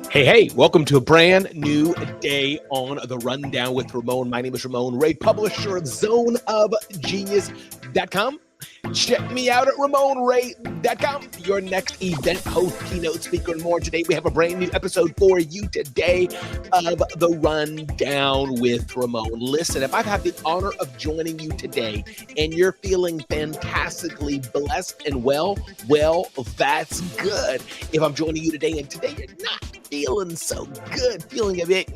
Hey, welcome to a brand new day on the Rundown with Ramon. My name is Ramon Ray, publisher of zoneofgenius.com. Check me out at RamonRay.com, your next event host, keynote speaker, and more. Today, we have a brand new episode for you today of the Rundown with Ramon. Listen, if I've had the honor of joining you today and you're feeling fantastically blessed and well, that's good. If I'm joining you today and today you're not feeling so good, feeling a bit,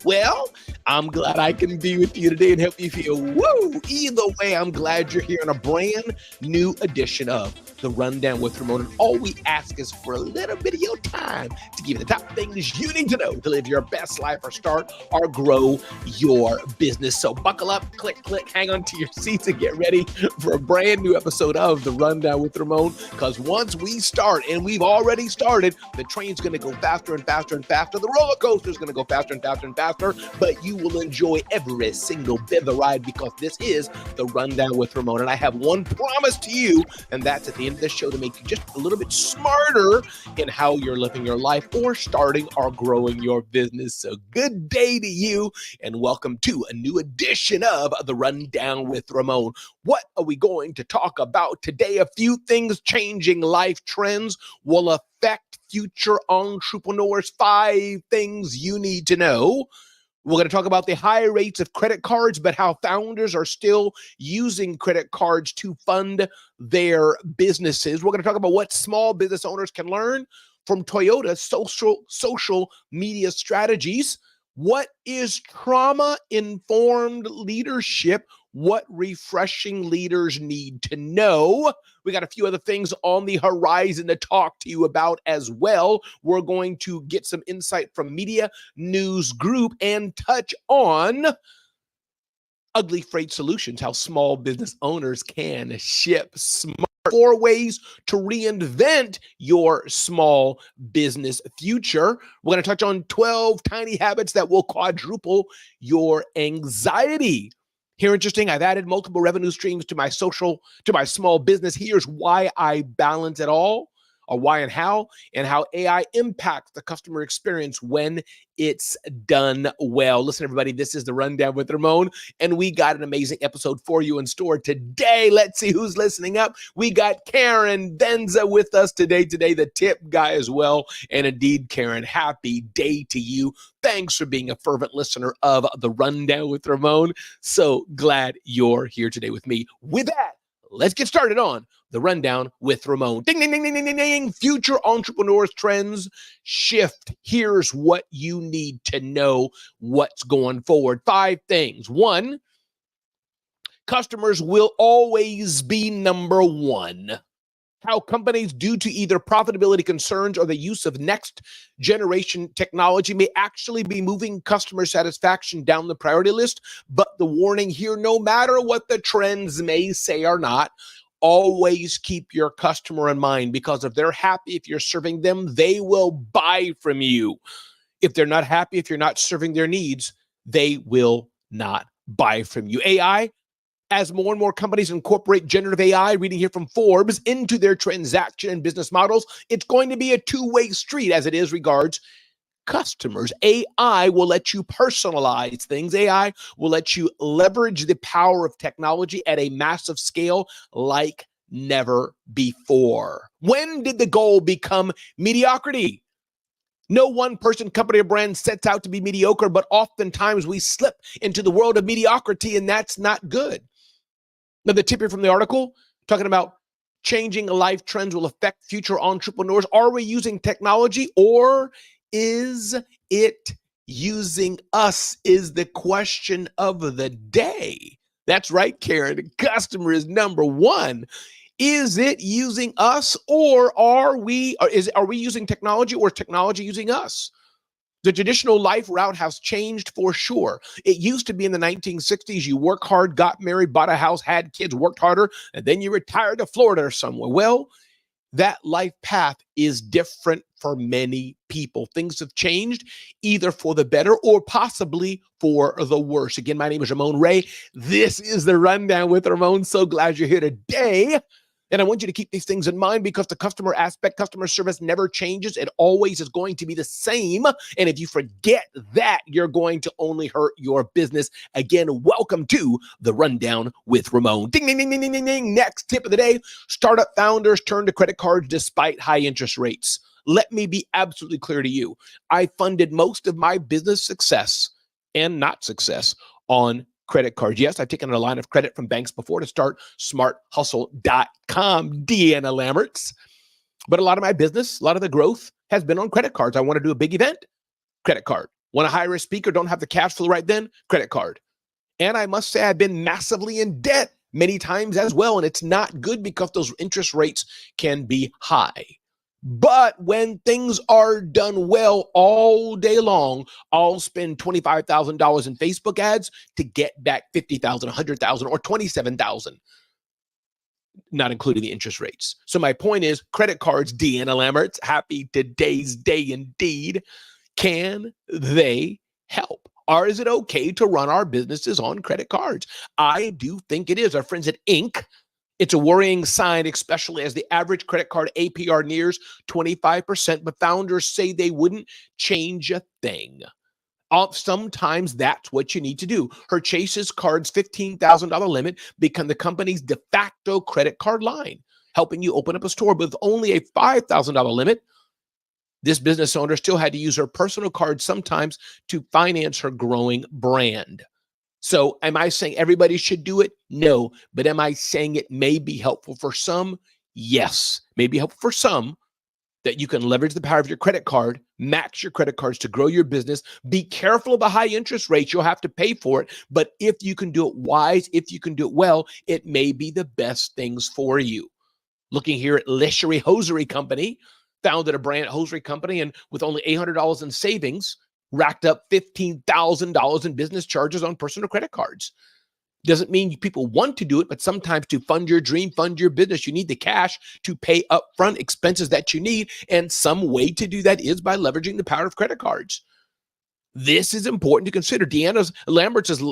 well, I'm glad I can be with you today and help you feel woo. Either way, I'm glad you're here on a brand new edition of the Rundown with Ramon. And all we ask is for a little bit of your time to give you the top things you need to know to live your best life or start or grow your business. So buckle up, click, hang on to your seats and get ready for a brand new episode of the Rundown with Ramon. Because once we start, and we've already started, the train's going to go faster and faster and faster. The roller coaster is going to go faster and faster and faster, but you will enjoy every single bit of the ride because this is the Rundown with Ramon. And I have one promise to you, and that's at the end of this show to make you just a little bit smarter in how you're living your life or starting or growing your business. So good day to you and welcome to a new edition of the Rundown with Ramon. What are we going to talk about today? A few things changing life trends will affect future entrepreneurs. 5 things you need to know. We're going to talk about the high rates of credit cards, but how founders are still using credit cards to fund their businesses. We're going to talk about what small business owners can learn from Toyota's social media strategies. What is trauma-informed leadership? What refreshing leaders need to know. We got a few other things on the horizon to talk to you about as well. We're going to get some insight from Media News Group and touch on Ugly Freight Solutions, how small business owners can ship smart. 4 ways to reinvent your small business future. We're going to touch on 12 tiny habits that will quadruple your anxiety. Here, interesting, I've added multiple revenue streams to my small business. Here's why I balance it all, or why and how AI impacts the customer experience when it's done well. Listen, everybody, this is the Rundown with Ramon, and we got an amazing episode for you in store today. Let's see who's listening up. We got Karen Benza with us today, the tip guy as well. And indeed, Karen, happy day to you. Thanks for being a fervent listener of the Rundown with Ramon. So glad you're here today with me. With that, let's get started on the Rundown with Ramon. Ding, ding, ding, ding, ding, ding, ding. Future entrepreneurs trends shift. Here's what you need to know what's going forward. 5 things. 1, customers will always be number 1. How companies, due to either profitability concerns or the use of next generation technology, may actually be moving customer satisfaction down the priority list. But the warning here, no matter what the trends may say or not, always keep your customer in mind, because if they're happy, if you're serving them, they will buy from you. If they're not happy, if you're not serving their needs, they will not buy from you. AI, as more and more companies incorporate generative AI, reading here from Forbes, into their transaction and business models, it's going to be a 2-way street as it is regards customers. AI will let you personalize things. AI will let you leverage the power of technology at a massive scale like never before. When did the goal become mediocrity? No one person, company, or brand sets out to be mediocre, but oftentimes we slip into the world of mediocrity, and that's not good. Now, the tip here from the article, talking about changing life trends will affect future entrepreneurs. Are we using technology, or is it using us, is the question of the day. That's right, Karen. The customer is number 1. Is it using us, or are we using technology, or is technology using us? The traditional life route has changed for sure. It used to be in the 1960s, you work hard, got married, bought a house, had kids, worked harder, and then you retired to Florida or somewhere. Well, that life path is different for many people. Things have changed either for the better or possibly for the worse. Again, my name is Ramon Ray. This is the Rundown with Ramon. So glad you're here today. And I want you to keep these things in mind because the customer aspect, customer service never changes. It always is going to be the same. And if you forget that, you're going to only hurt your business. Again, welcome to the Rundown with Ramon. Ding, ding, ding, ding, ding, ding. Next tip of the day, startup founders turn to credit cards despite high interest rates. Let me be absolutely clear to you. I funded most of my business success and not success on credit cards. Yes, I've taken a line of credit from banks before to start smarthustle.com, Deanna Lammerts. But a lot of my business, a lot of the growth has been on credit cards. I want to do a big event, credit card. Want to hire a speaker, don't have the cash flow right then, credit card. And I must say I've been massively in debt many times as well. And it's not good because those interest rates can be high. But when things are done well all day long, I'll spend $25,000 in Facebook ads to get back $50,000, $100,000, or $27,000, not including the interest rates. So my point is, credit cards, Deanna Lammerts, happy today's day indeed. Can they help? Or is it okay to run our businesses on credit cards? I do think it is. Our friends at Inc., it's a worrying sign, especially as the average credit card APR nears 25%, but founders say they wouldn't change a thing. Sometimes that's what you need to do. Her Chase's card's $15,000 limit become the company's de facto credit card line, helping you open up a store with only a $5,000 limit. This business owner still had to use her personal card sometimes to finance her growing brand. So am I saying everybody should do it? No. But am I saying it may be helpful for some? Yes. May be helpful for some, that you can leverage the power of your credit card, max your credit cards to grow your business. Be careful of the high interest rates. You'll have to pay for it. But if you can do it wise, if you can do it well, it may be the best things for you. Looking here at Lechery Hosiery Company, founded a brand hosiery company, and with only $800 in savings, racked up $15,000 in business charges on personal credit cards. Doesn't mean people want to do it, but sometimes to fund your dream, fund your business, you need the cash to pay upfront expenses that you need. And some way to do that is by leveraging the power of credit cards. This is important to consider. Deanna Lamberts is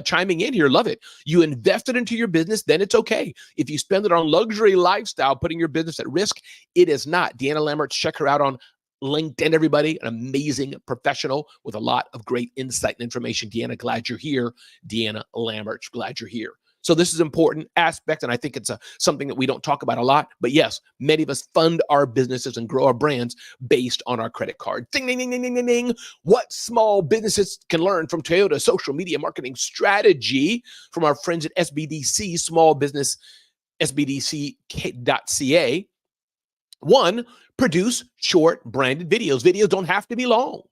chiming in here. Love it. You invested into your business, then it's okay. If you spend it on luxury lifestyle, putting your business at risk, it is not. Deanna Lamberts, check her out on LinkedIn, everybody. An amazing professional with a lot of great insight and information. Deanna, glad you're here. Deanna Lamberts, glad you're here. So this is an important aspect, and I think it's something that we don't talk about a lot. But yes, many of us fund our businesses and grow our brands based on our credit card. Ding, ding, ding, ding, ding, ding, ding. What small businesses can learn from Toyota social media marketing strategy from our friends at SBDC, small business, sbdc.ca. One, produce short branded videos. Videos don't have to be long.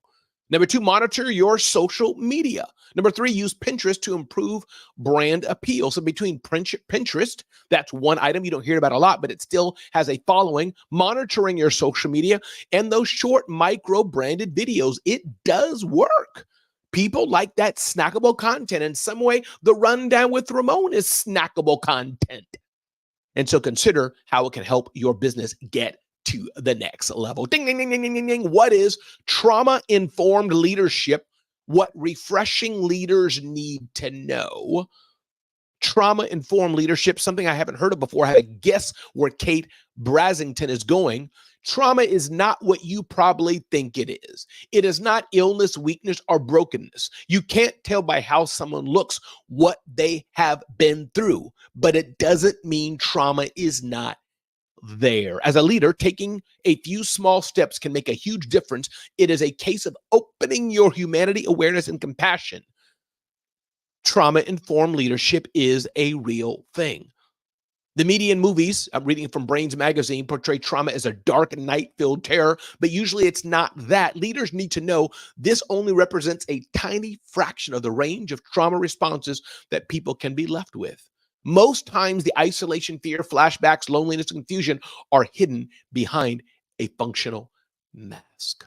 Number two, monitor your social media. Number three, use Pinterest to improve brand appeal. So between Pinterest, that's one item you don't hear about a lot, but it still has a following, monitoring your social media, and those short micro branded videos, it does work. People like that snackable content. In some way, the Rundown with Ramon is snackable content. And so consider how it can help your business get to the next level. Ding, ding, ding, ding, ding, ding. What is trauma-informed leadership? What refreshing leaders need to know. Trauma-informed leadership, something I haven't heard of before. I have a guess where Kate Brasington is going. Trauma is not what you probably think it is. It is not illness, weakness, or brokenness. You can't tell by how someone looks what they have been through, but it doesn't mean trauma is not there. As a leader, taking a few small steps can make a huge difference. It is a case of opening your humanity, awareness, and compassion. Trauma-informed leadership is a real thing. The media and movies, I'm reading from Brains Magazine, portray trauma as a dark night-filled terror, but usually it's not that. Leaders need to know this only represents a tiny fraction of the range of trauma responses that people can be left with. Most times, the isolation, fear, flashbacks, loneliness, and confusion are hidden behind a functional mask.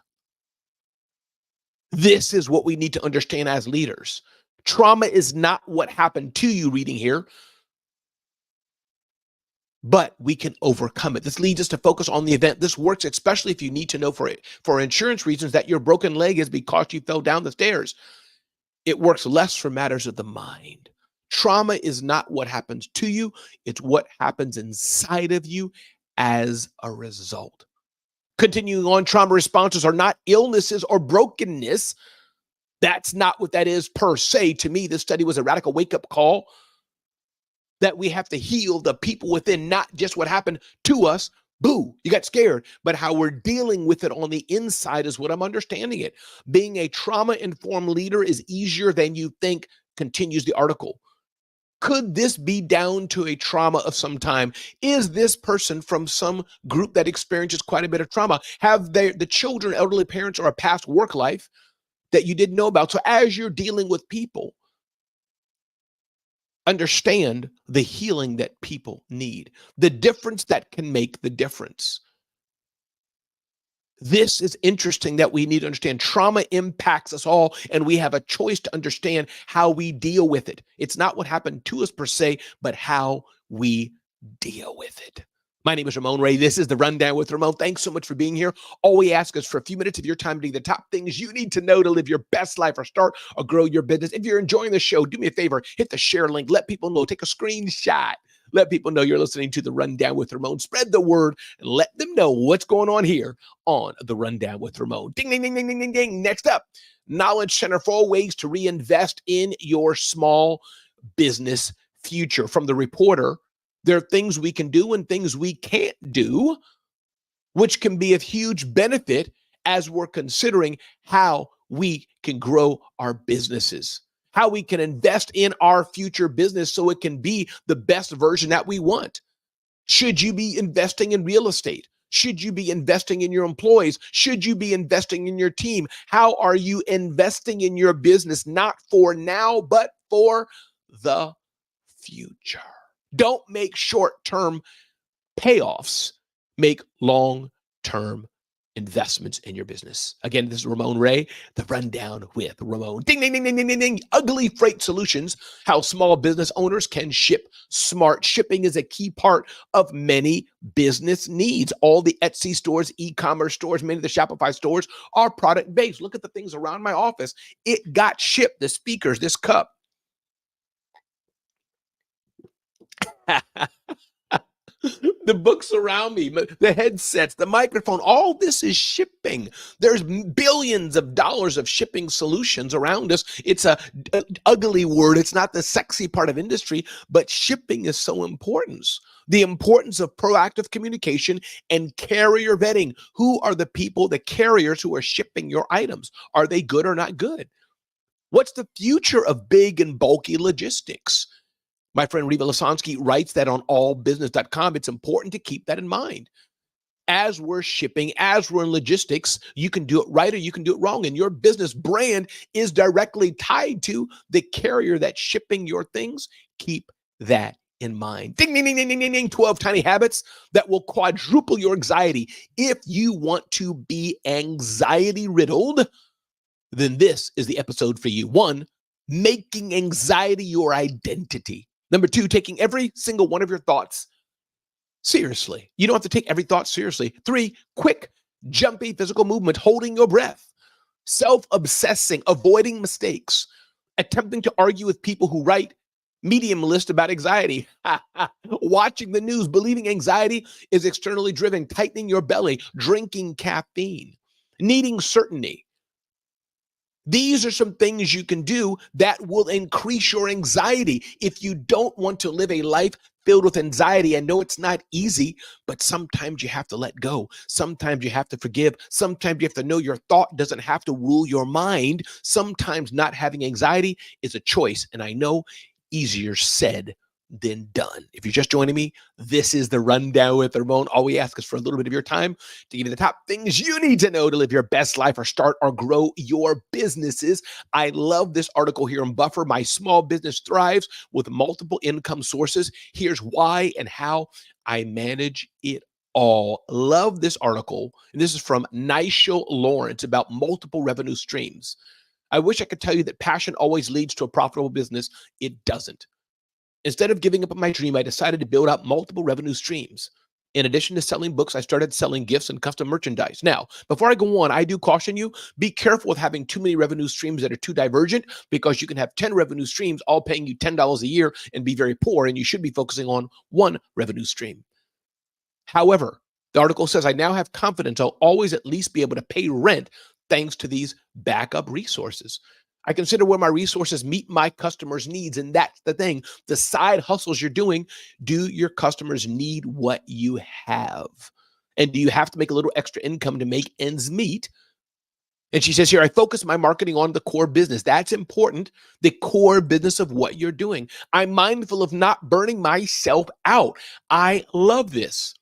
This is what we need to understand as leaders. Trauma is not what happened to you, reading here, but we can overcome it. This leads us to focus on the event. This works especially if you need to know for insurance reasons that your broken leg is because you fell down the stairs. It works less for matters of the mind. Trauma is not what happens to you, it's what happens inside of you as a result. Continuing on, trauma responses are not illnesses or brokenness. That's not what that is per se. To me, this study was a radical wake-up call that we have to heal the people within, not just what happened to us. Boo, you got scared, but how we're dealing with it on the inside is what I'm understanding it. Being a trauma-informed leader is easier than you think, continues the article. Could this be down to a trauma of some time? Is this person from some group that experiences quite a bit of trauma? Have the children, elderly parents, or a past work life that you didn't know about? So as you're dealing with people, understand the healing that people need, the difference that can make the difference. This is interesting that we need to understand. Trauma impacts us all, and we have a choice to understand how we deal with it. It's not what happened to us per se, but how we deal with it. My name is Ramon Ray. This is the Rundown with Ramon. Thanks so much for being here. All we ask is for a few minutes of your time to do the top things you need to know to live your best life or start or grow your business. If you're enjoying the show, do me a favor, hit the share link. Let people know. Take a screenshot. Let people know you're listening to the Rundown with Ramon. Spread the word and let them know what's going on here on the Rundown with Ramon. Ding, ding, ding, ding, ding, ding, ding. Next up, Knowledge Center, 4 ways to reinvest in your small business future. From the reporter, there are things we can do and things we can't do, which can be of huge benefit as we're considering how we can grow our businesses, how we can invest in our future business so it can be the best version that we want. Should you be investing in real estate? Should you be investing in your employees? Should you be investing in your team? How are you investing in your business, not for now, but for the future? Don't make short-term payoffs. Make long-term investments in your business. Again, this is Ramon Ray, the Rundown with Ramon. Ding, ding, ding, ding, ding, ding, ding. Ugly Freight Solutions, how small business owners can ship smart. Shipping is a key part of many business needs. All the Etsy stores, e-commerce stores, many of the Shopify stores are product-based. Look at the things around my office. It got shipped, the speakers, this cup. The books around me, the headsets, the microphone, all this is shipping. There's billions of dollars of shipping solutions around us. It's a ugly word. It's not the sexy part of industry, but shipping is so important. The importance of proactive communication and carrier vetting. Who are the people, the carriers who are shipping your items? Are they good or not good? What's the future of big and bulky logistics? My friend Reva Lasansky writes that on allbusiness.com. It's important to keep that in mind. As we're shipping, as we're in logistics, you can do it right or you can do it wrong. And your business brand is directly tied to the carrier that's shipping your things. Keep that in mind. Ding, ding, ding, ding, ding, ding, ding. 12 tiny habits that will quadruple your anxiety. If you want to be anxiety riddled, then this is the episode for you. 1, making anxiety your identity. Number 2, taking every single one of your thoughts seriously. You don't have to take every thought seriously. 3, quick, jumpy physical movement, holding your breath, self-obsessing, avoiding mistakes, attempting to argue with people who write medium list about anxiety, watching the news, believing anxiety is externally driven, tightening your belly, drinking caffeine, needing certainty. These are some things you can do that will increase your anxiety. If you don't want to live a life filled with anxiety, I know it's not easy, but sometimes you have to let go. Sometimes you have to forgive. Sometimes you have to know your thought doesn't have to rule your mind. Sometimes not having anxiety is a choice. And I know easier said than done. If you're just joining me, this is the Rundown with Ramon. All we ask is for a little bit of your time to give you the top things you need to know to live your best life or start or grow your businesses. I love this article here in Buffer. My small business thrives with multiple income sources. Here's why and how I manage it all. Love this article. And this is from Nigel Lawrence about multiple revenue streams. I wish I could tell you that passion always leads to a profitable business. It doesn't. Instead of giving up on my dream, I decided to build out multiple revenue streams. In addition to selling books, I started selling gifts and custom merchandise. Now, before I go on, I do caution you, be careful with having too many revenue streams that are too divergent, because you can have 10 revenue streams all paying you $10 a year and be very poor, and you should be focusing on one revenue stream. However, the article says, I now have confidence I'll always at least be able to pay rent thanks to these backup resources. I consider where my resources meet my customers' needs. And that's the thing. The side hustles you're doing, do your customers need what you have? And do you have to make a little extra income to make ends meet? And she says here, I focus my marketing on the core business. That's important. The core business of what you're doing. I'm mindful of not burning myself out. I love this.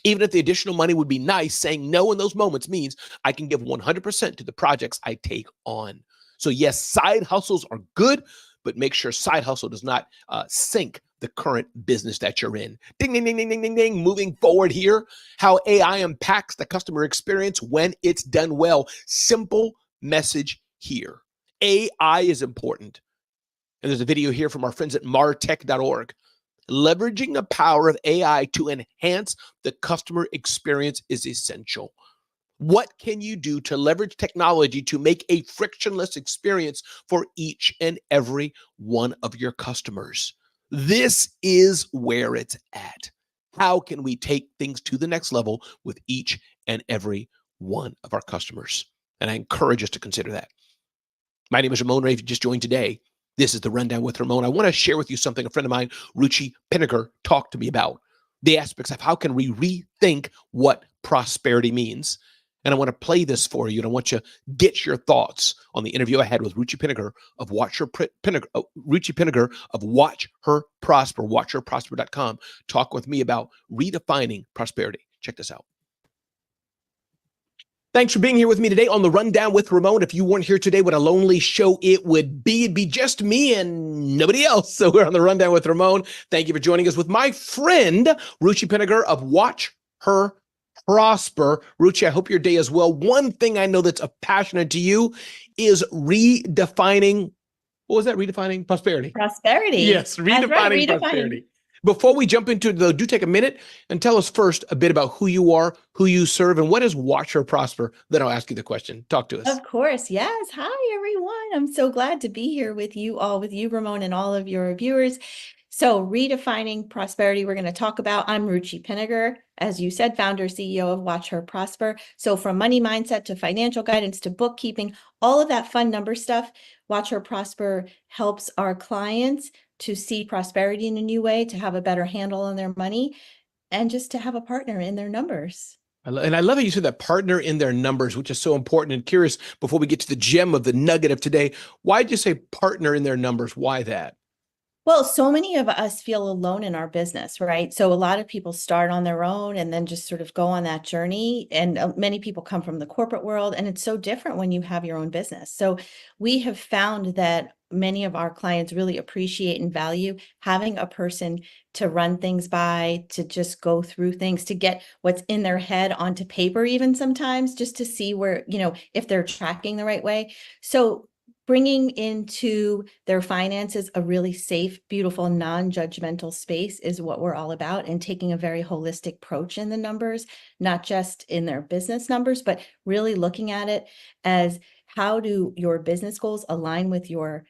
Even if the additional money would be nice, saying no in those moments means I can give 100% to the projects I take on. So yes, side hustles are good, but make sure side hustle does not sink the current business that you're in. Ding, ding, ding, ding, ding, ding, ding. Moving forward here, how AI impacts the customer experience when it's done well. Simple message here. AI is important. And there's a video here from our friends at martech.org. Leveraging the power of AI to enhance the customer experience is essential. What can you do to leverage technology to make a frictionless experience for each and every one of your customers? This is where it's at. How can we take things to the next level with each and every one of our customers? And I encourage us to consider that. My name is Ramon Ray. If you just joined today, this is the Rundown with Ramon. I want to share with you something a friend of mine, Ruchi Pinniger, talked to me about. The aspects of how can we rethink what prosperity means. And I want to play this for you, and I want you to get your thoughts on the interview I had with Ruchi Pinniger of Ruchi Pinniger of Watch Her Prosper, watchherprosper.com, talk with me about redefining prosperity. Check this out. Thanks for being here with me today on the Rundown with Ramon. If you weren't here today, what a lonely show it would be. It'd be just me and nobody else. So we're on the Rundown with Ramon. Thank you for joining us with my friend, Ruchi Pinniger of Watch Her Prosper. Ruchi, I hope your day is well. One thing I know that's passionate to you is redefining, what was that? Redefining prosperity. Prosperity. Yes, redefining prosperity. Before we jump into it, though, do take a minute and tell us first a bit about who you are, who you serve, and what is Watch Her Prosper. Then I'll ask you the question. Talk to us. Of course. Yes. Hi, everyone. I'm so glad to be here with you all, with you, Ramon, and all of your viewers. So redefining prosperity, we're going to talk about. I'm Ruchi Pinniger, as you said, founder, CEO of Watch Her Prosper. So from money mindset to financial guidance to bookkeeping, all of that fun number stuff, Watch Her Prosper helps our clients to see prosperity in a new way, to have a better handle on their money, and just to have a partner in their numbers. And I love how you said that, partner in their numbers, which is so important. And curious, before we get to the gem of the nugget of today, why did you say partner in their numbers? Why that? Well, so many of us feel alone in our business, right? So a lot of people start on their own and then just sort of go on that journey. And many people come from the corporate world, and it's so different when you have your own business. So we have found that many of our clients really appreciate and value having a person to run things by, to just go through things, to get what's in their head onto paper, even sometimes, just to see where, if they're tracking the right way. So bringing into their finances a really safe, beautiful, non-judgmental space is what we're all about, and taking a very holistic approach in the numbers, not just in their business numbers, but really looking at it as, how do your business goals align with your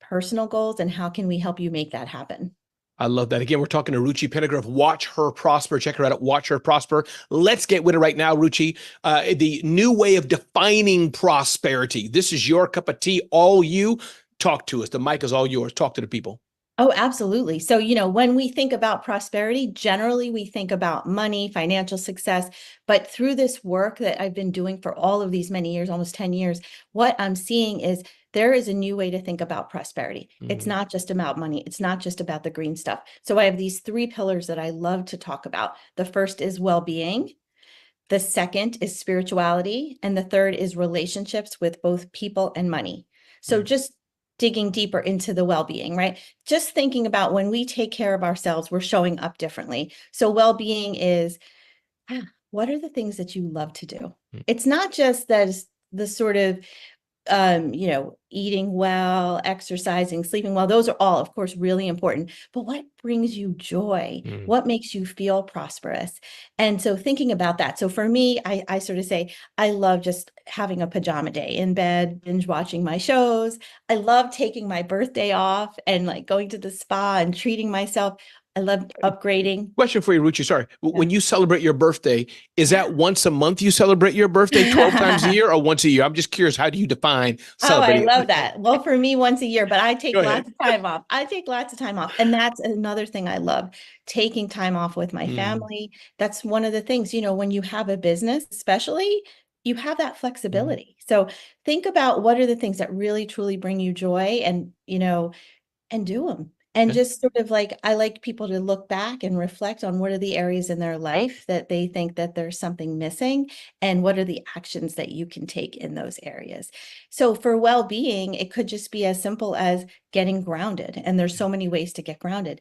personal goals, and how can we help you make that happen? I love that. Again, we're talking to Ruchi Pinniger of Watch Her Prosper. Check her out at Watch Her Prosper. Let's get with it right now, Ruchi. The new way of defining prosperity. This is your cup of tea, all you. Talk to us. The mic is all yours. Talk to the people. Oh, absolutely. So, when we think about prosperity, generally we think about money, financial success, but through this work that I've been doing for all of these many years, almost 10 years, what I'm seeing is there is a new way to think about prosperity. It's not just about money. It's not just about the green stuff. So I have these 3 pillars that I love to talk about. The first is well-being. The second is spirituality. And the third is relationships with both people and money. So just digging deeper into the well-being, right? Just thinking about when we take care of ourselves, we're showing up differently. So well-being is, what are the things that you love to do? It's not just the sort of eating well, exercising, sleeping well, those are all, of course, really important. But what brings you joy? What makes you feel prosperous? And so thinking about that. So for me, I sort of say, I love just having a pajama day in bed, binge watching my shows. I love taking my birthday off and like going to the spa and treating myself. I love upgrading. Question for you, Ruchi. Sorry. When you celebrate your birthday, is Yeah. that once a month you celebrate your birthday 12 times a year or once a year? I'm just curious. How do you define Oh, I celebrating? love that. Well, for me, once a year, but I take Go ahead. lots of time off. I take lots of time off. And that's another thing I love, taking time off with my family. That's one of the things, when you have a business, especially, you have that flexibility. So think about what are the things that really, truly bring you joy and do them. And Okay. just sort of like, I like people to look back and reflect on what are the areas in their life that they think that there's something missing, and what are the actions that you can take in those areas. So for well-being, it could just be as simple as getting grounded. And there's so many ways to get grounded.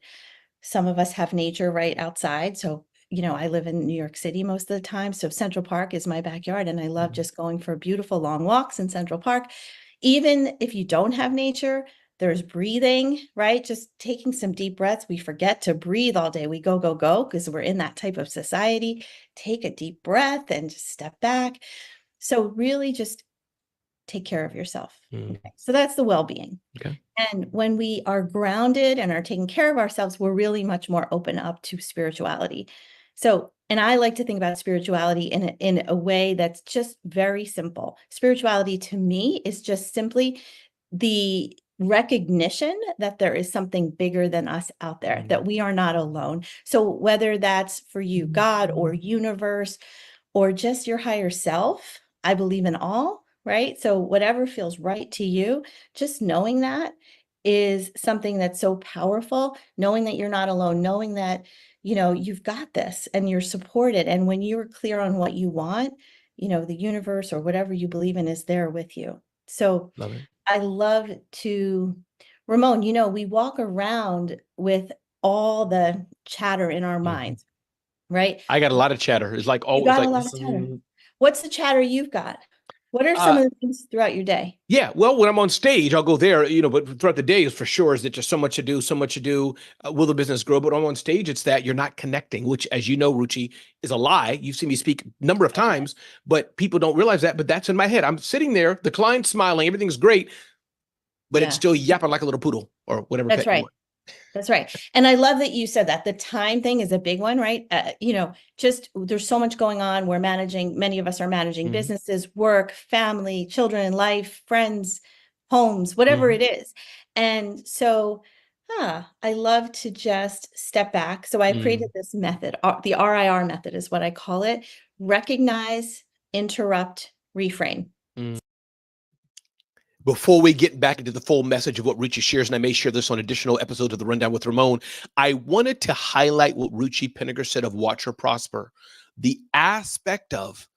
Some of us have nature right outside. So, I live in New York City most of the time. So Central Park is my backyard, and I love just going for beautiful long walks in Central Park. Even if you don't have nature, there's breathing, right? Just taking some deep breaths. We forget to breathe all day. We go, go, go, because we're in that type of society. Take a deep breath and just step back. So really just take care of yourself. Okay. So that's the well-being. Okay. And when we are grounded and are taking care of ourselves, we're really much more open up to spirituality. So, and I like to think about spirituality in a way that's just very simple. Spirituality to me is just simply the recognition that there is something bigger than us out there, that we are not alone. So whether that's for you, God or universe, or just your higher self, I believe in all, right? So whatever feels right to you, just knowing that is something that's so powerful, knowing that you're not alone, knowing that, you've got this and you're supported. And when you're clear on what you want, the universe or whatever you believe in is there with you. So Love it. I love to, Ramon, we walk around with all the chatter in our minds, right? I got a lot of chatter. It's like You always got a like, lot of chatter. What's the chatter you've got? What are some of the things throughout your day? yeah, well, when I'm on stage, I'll go there, but throughout the day is for sure is that just so much to do, so much to do. Will the business grow? But when I'm on stage, it's that you're not connecting, which, as you know, Ruchi, is a lie. You've seen me speak a number of times, but people don't realize that. But that's in my head. I'm sitting there, the client's smiling, everything's great, but it's still yapping like a little poodle or whatever That's pet you right. want. That's right. And I love that you said that. The time thing is a big one, right? Just there's so much going on. Many of us are managing businesses, work, family, children, life, friends, homes, whatever it is. And so, I love to just step back. So I created this method, the RIR method is what I call it. Recognize, interrupt, reframe. Before we get back into the full message of what Ruchi shares, and I may share this on additional episodes of the Rundown with Ramon, I wanted to highlight what Ruchi Pinniger said of Watch Her Prosper, the aspect of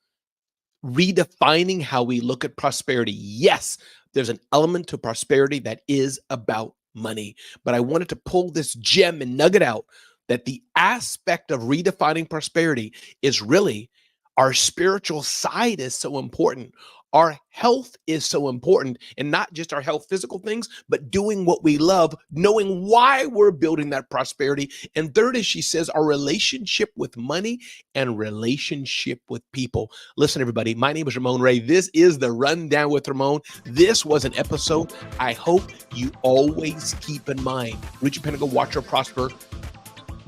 redefining how we look at prosperity. Yes, there's an element to prosperity that is about money, but I wanted to pull this gem and nugget out that the aspect of redefining prosperity is really our spiritual side is so important. Our health is so important, and not just our health, physical things, but doing what we love, knowing why we're building that prosperity. And third, as she says, our relationship with money and relationship with people. Listen, everybody, my name is Ramon Ray. This is the Rundown with Ramon. This was an episode I hope you always keep in mind. Ruchi Pinniger, Watch Her Prosper,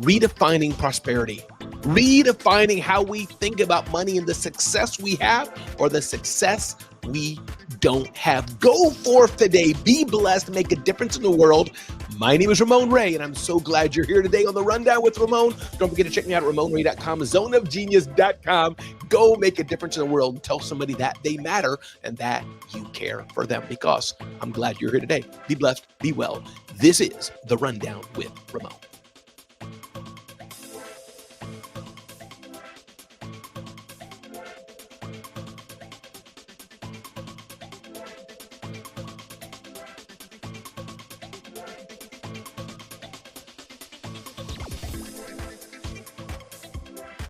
redefining prosperity. Redefining how we think about money and the success we have or the success we don't have. Go forth today. Be blessed. Make a difference in the world. My name is Ramon Ray, and I'm so glad you're here today on the Rundown with Ramon. Don't forget to check me out at RamonRay.com, zoneofgenius.com. Go make a difference in the world and tell somebody that they matter and that you care for them, because I'm glad you're here today. Be blessed. Be well. This is the Rundown with Ramon.